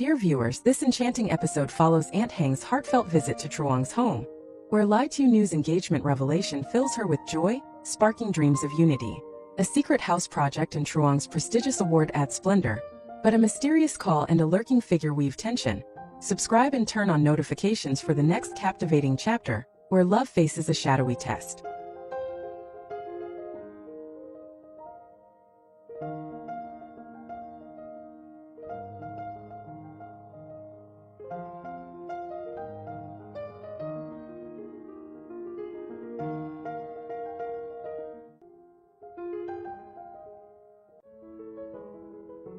Dear viewers, this enchanting episode follows Aunt Hang's heartfelt visit to Truong's home, where Tieu's engagement revelation fills her with joy, sparking dreams of unity. A secret house project in Truong's prestigious award adds splendor, but a mysterious call and a lurking figure weave tension. Subscribe and turn on notifications for the next captivating chapter, where love faces a shadowy test.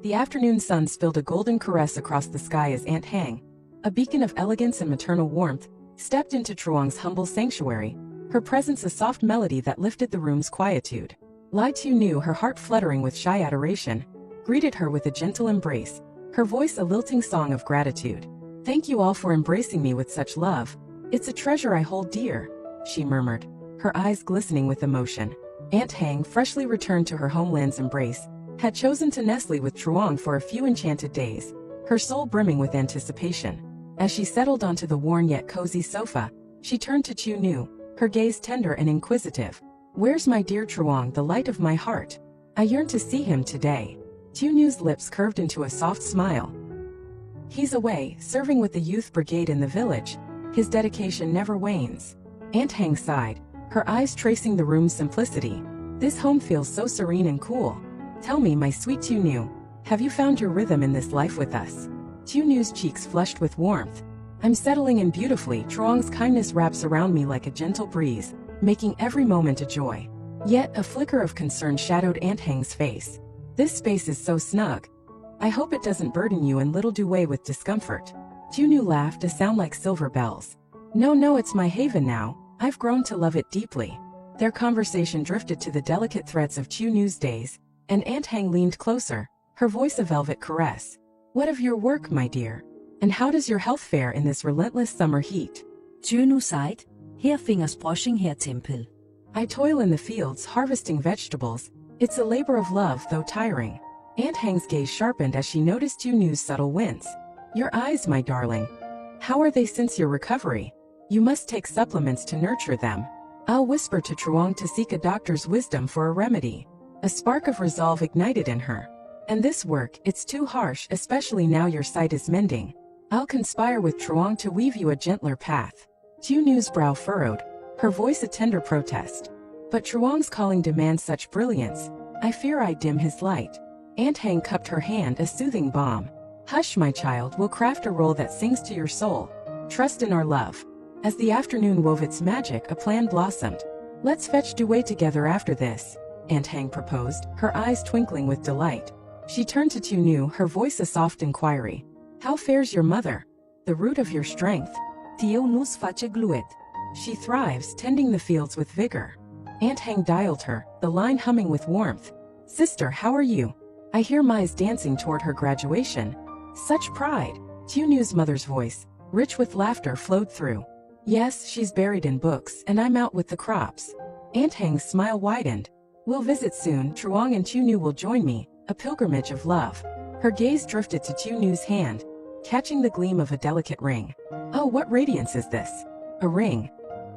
The afternoon sun spilled a golden caress across the sky as Aunt Hang, a beacon of elegance and maternal warmth, stepped into Truong's humble sanctuary, her presence a soft melody that lifted the room's quietude. Tieu, her heart fluttering with shy adoration, greeted her with a gentle embrace, her voice a lilting song of gratitude. "Thank you all for embracing me with such love. It's a treasure I hold dear," she murmured, her eyes glistening with emotion. Aunt Hang, freshly returned to her homeland's embrace, had chosen to nestle with Truong for a few enchanted days, her soul brimming with anticipation. As she settled onto the worn yet cozy sofa, she turned to Tieu, her gaze tender and inquisitive. "Where's my dear Truong, the light of my heart? I yearn to see him today." Tieu's lips curved into a soft smile. "He's away, serving with the youth brigade in the village. His dedication never wanes." Aunt Hang sighed, her eyes tracing the room's simplicity. "This home feels so serene and cool. Tell me, my sweet Tieu, have you found your rhythm in this life with us?" Tieu's cheeks flushed with warmth. "I'm settling in beautifully. Truong's kindness wraps around me like a gentle breeze, making every moment a joy." Yet a flicker of concern shadowed Aunt Hang's face. "This space is so snug. I hope it doesn't burden you and little do away with discomfort." Tieu laughed, a sound like silver bells. No, it's my haven now. I've grown to love it deeply." Their conversation drifted to the delicate threads of Tieu's days, and Aunt Hang leaned closer, her voice a velvet caress. "What of your work, my dear? And how does your health fare in this relentless summer heat?" Tieu sighed, her fingers brushing her temple. "I toil in the fields, harvesting vegetables. It's a labor of love, though tiring." Aunt Hang's gaze sharpened as she noticed Tieu's subtle wince. "Your eyes, my darling. How are they since your recovery? You must take supplements to nurture them. I'll whisper to Truong to seek a doctor's wisdom for a remedy." A spark of resolve ignited in her. "And this work, it's too harsh, especially now your sight is mending. I'll conspire with Truong to weave you a gentler path." Tieu's brow furrowed, her voice a tender protest. "But Truong's calling demands such brilliance. I fear I dim his light." Aunt Hang cupped her hand, a soothing balm. "Hush, my child, we'll craft a role that sings to your soul. Trust in our love." As the afternoon wove its magic, a plan blossomed. "Let's fetch duet together after this," Aunt Hang proposed, her eyes twinkling with delight. She turned to Tieu, her voice a soft inquiry. "How fares your mother? The root of your strength?" Tieu nous face gluet. "She thrives, tending the fields with vigor." Aunt Hang dialed her, the line humming with warmth. "Sister, how are you? I hear Mai's dancing toward her graduation. Such pride." Tieu's mother's voice, rich with laughter, flowed through. "Yes, she's buried in books, and I'm out with the crops." Aunt Hang's smile widened. "We'll visit soon. Truong and Tieu will join me, a pilgrimage of love." Her gaze drifted to Tieu's hand, catching the gleam of a delicate ring. "Oh, what radiance is this? A ring?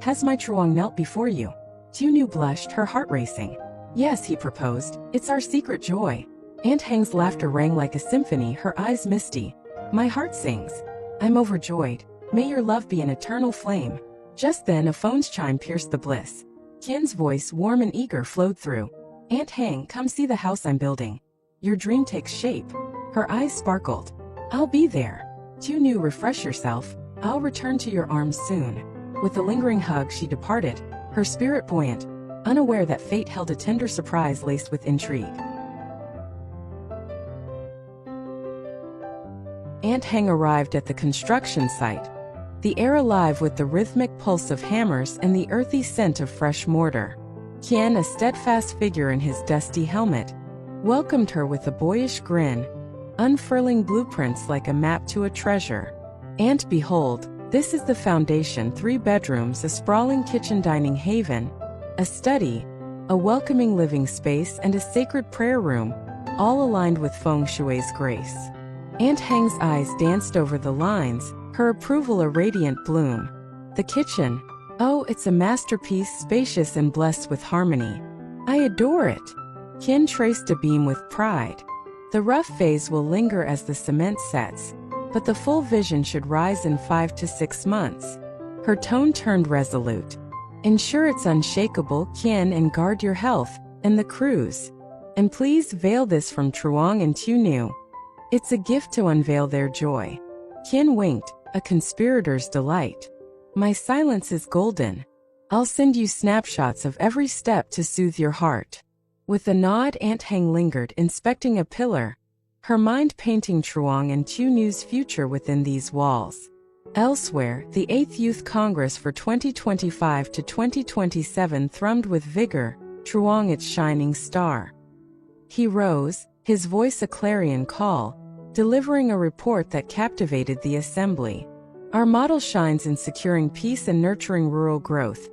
Has my Truong knelt before you?" Tieu blushed, her heart racing. "Yes," he proposed, "it's our secret joy." Aunt Hang's laughter rang like a symphony, her eyes misty. "My heart sings. I'm overjoyed. May your love be an eternal flame." Just then a phone's chime pierced the bliss. Tien's voice, warm and eager, flowed through. "Aunt Hang, come see the house I'm building. Your dream takes shape." Her eyes sparkled. "I'll be there." Tieu, refresh yourself. I'll return to your arms soon." With a lingering hug she departed, her spirit buoyant, unaware that fate held a tender surprise laced with intrigue. Aunt Hang arrived at the construction site, the air alive with the rhythmic pulse of hammers and the earthy scent of fresh mortar. Tien, a steadfast figure in his dusty helmet, welcomed her with a boyish grin, unfurling blueprints like a map to a treasure. "And behold, this is the foundation: 3 bedrooms, a sprawling kitchen dining haven, a study, a welcoming living space, and a sacred prayer room, all aligned with feng shui's grace." Aunt Hang's eyes danced over the lines, her approval a radiant bloom. The kitchen. Oh, it's a masterpiece, spacious and blessed with harmony. I adore it. Kin traced a beam with pride. The rough phase will linger as the cement sets, but the full vision should rise in 5 to 6 months. Her tone turned resolute. Ensure it's unshakable, Kin, and guard your health, and the cruise. And please veil this from Truong and tieu. It's a gift to unveil their joy. Kin winked, a conspirator's delight. My silence is golden. I'll send you snapshots of every step to soothe your heart. With a nod, Aunt Hang lingered, inspecting a pillar, her mind painting Truong and tieu's future within these walls. Elsewhere, the 8th Youth Congress for 2025 to 2027 thrummed with vigor, Truong its shining star. He rose, his voice a clarion call, delivering a report that captivated the assembly. Our model shines in securing peace and nurturing rural growth.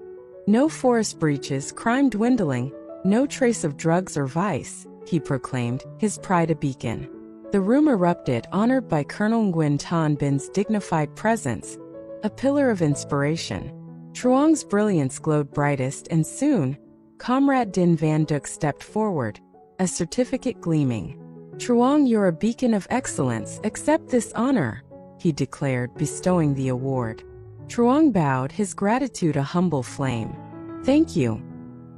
No forest breaches, crime dwindling, no trace of drugs or vice, he proclaimed, his pride a beacon. The room erupted, honored by Colonel Nguyen Tan Bin's dignified presence, a pillar of inspiration. Truong's brilliance glowed brightest, and soon, Comrade Din Van Duk stepped forward, a certificate gleaming. Truong, you're a beacon of excellence, accept this honor, he declared, bestowing the award. Truong bowed, his gratitude a humble flame. Thank you.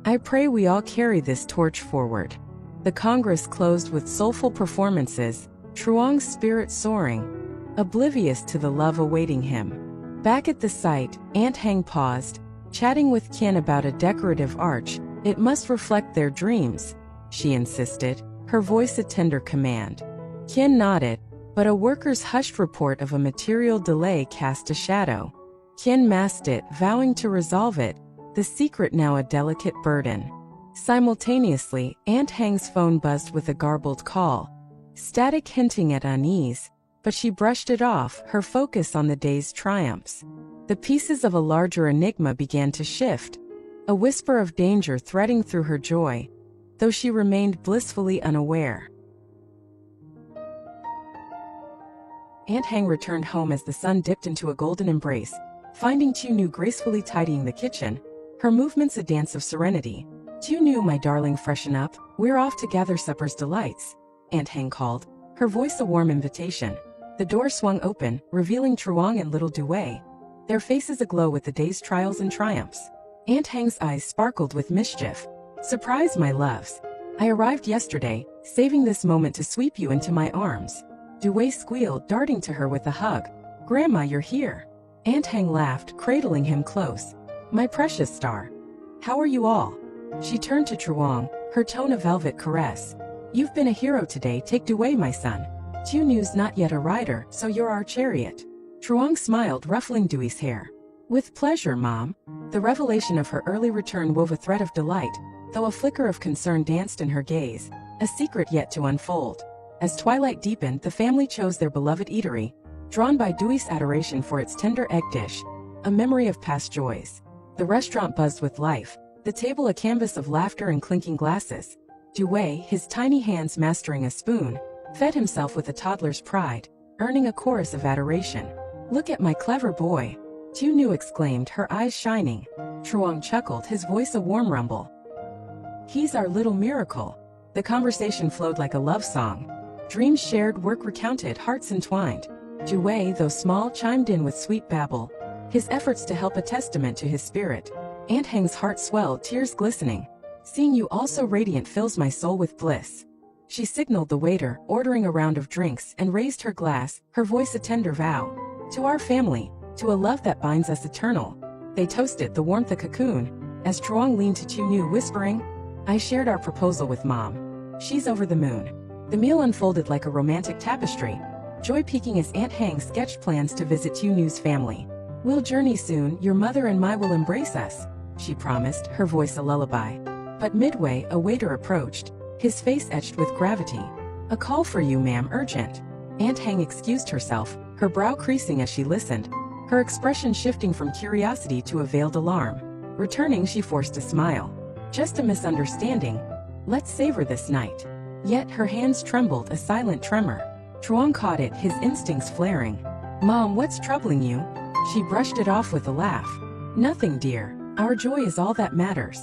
I pray we all carry this torch forward. The Congress closed with soulful performances, Truong's spirit soaring, oblivious to the love awaiting him. Back at the site, Aunt Hang paused, chatting with Kin about a decorative arch. It must reflect their dreams, she insisted, her voice a tender command. Kin nodded, but a worker's hushed report of a material delay cast a shadow. Kin masked it, vowing to resolve it, the secret now a delicate burden. Simultaneously, Aunt Hang's phone buzzed with a garbled call, static hinting at unease, but she brushed it off, her focus on the day's triumphs. The pieces of a larger enigma began to shift, a whisper of danger threading through her joy, though she remained blissfully unaware. Aunt Hang returned home as the sun dipped into a golden embrace, finding tieu gracefully tidying the kitchen, her movements a dance of serenity. Tieu, my darling, freshen up, we're off to gather supper's delights, Aunt Hang called, her voice a warm invitation. The door swung open, revealing Truong and little Due, their faces aglow with the day's trials and triumphs. Aunt Hang's eyes sparkled with mischief. Surprise, my loves. I arrived yesterday, saving this moment to sweep you into my arms. Due squealed, darting to her with a hug. Grandma, you're here. Aunt Hang laughed, cradling him close. My precious star. How are you all? She turned to Truong, her tone a velvet caress. You've been a hero today, take Due, my son. Tieu's not yet a rider, so you're our chariot. Truong smiled, ruffling Due's hair. With pleasure, Mom. The revelation of her early return wove a thread of delight, though a flicker of concern danced in her gaze, a secret yet to unfold. As twilight deepened, the family chose their beloved eatery, drawn by Due's adoration for its tender egg dish, a memory of past joys. The restaurant buzzed with life, the table a canvas of laughter and clinking glasses. Due, his tiny hands mastering a spoon, fed himself with a toddler's pride, earning a chorus of adoration. Look at my clever boy, Tieu exclaimed, her eyes shining. Truong chuckled, his voice a warm rumble. He's our little miracle. The conversation flowed like a love song. Dreams shared, work recounted, hearts entwined. Due, though small, chimed in with sweet babble, his efforts to help a testament to his spirit. Aunt Hang's heart swelled, tears glistening. Seeing you all so radiant fills my soul with bliss. She signaled the waiter, ordering a round of drinks, and raised her glass, her voice a tender vow. To our family, to a love that binds us eternal. They toasted, the warmth a cocoon, as Truong leaned to Tieu, whispering, I shared our proposal with Mom. She's over the moon. The meal unfolded like a romantic tapestry, joy peaking as Aunt Hang sketched plans to visit Tieu's family. We'll journey soon, your mother and I will embrace us, she promised, her voice a lullaby. But midway, a waiter approached, his face etched with gravity. A call for you, ma'am, urgent. Aunt Hang excused herself, her brow creasing as she listened, her expression shifting from curiosity to a veiled alarm. Returning, she forced a smile. Just a misunderstanding. Let's savor this night. Yet her hands trembled, a silent tremor. Truong caught it, his instincts flaring. "Mom, what's troubling you?" She brushed it off with a laugh. "Nothing, dear. Our joy is all that matters."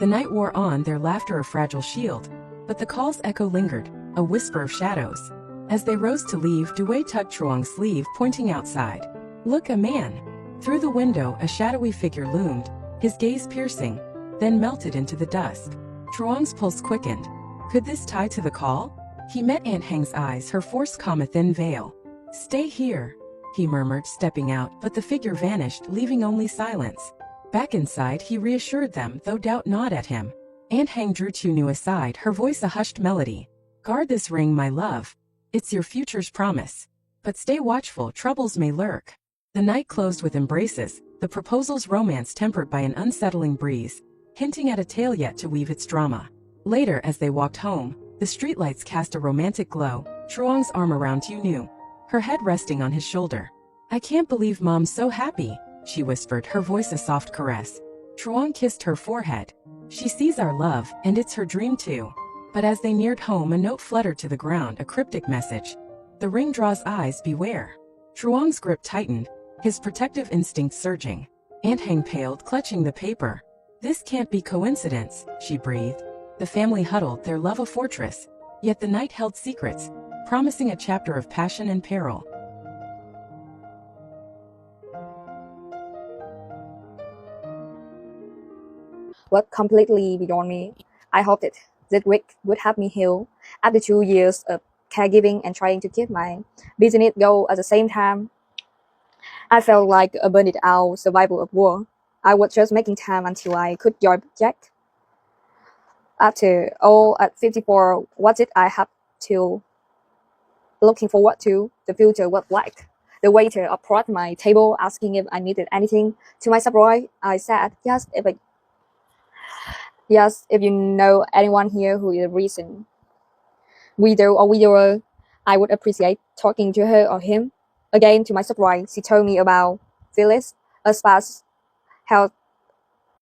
The night wore on, their laughter a fragile shield. But the call's echo lingered, a whisper of shadows. As they rose to leave, Dewey tugged Truong's sleeve, pointing outside. "Look, a man!" Through the window, a shadowy figure loomed, his gaze piercing, then melted into the dusk. Truong's pulse quickened. Could this tie to the call? He met Aunt Hang's eyes, her force calm a thin veil. "Stay here," he murmured, stepping out, but the figure vanished, leaving only silence. Back inside, he reassured them, though doubt gnawed at him. Aunt Hang drew Tieu aside, her voice a hushed melody. "Guard this ring, my love. It's your future's promise. But stay watchful, troubles may lurk." The night closed with embraces, the proposal's romance tempered by an unsettling breeze, hinting at a tale yet to weave its drama. Later, as they walked home, the streetlights cast a romantic glow, Truong's arm around Tieu, her head resting on his shoulder. "I can't believe Mom's so happy," she whispered, her voice a soft caress. Truong kissed her forehead. "She sees our love, and it's her dream too." But as they neared home, a note fluttered to the ground, a cryptic message. "The ring draws eyes, beware." Truong's grip tightened, his protective instincts surging. Aunt Hang paled, clutching the paper. "This can't be coincidence," she breathed. The family huddled, their love a fortress. Yet the night held secrets, promising a chapter of passion and peril. Was completely beyond me. I hoped that this week would help me heal. After 2 years of caregiving and trying to keep my business go at the same time, I felt like a burned out survival of war. I was just making time until I could join Jack. After all, at 54, what did I have to looking forward to? The future was like. The waiter approached my table asking if I needed anything. To my surprise, I said, yes, if you know anyone here who is a recent widow or widower, I would appreciate talking to her or him. Again, to my surprise, she told me about Phyllis, a spouse health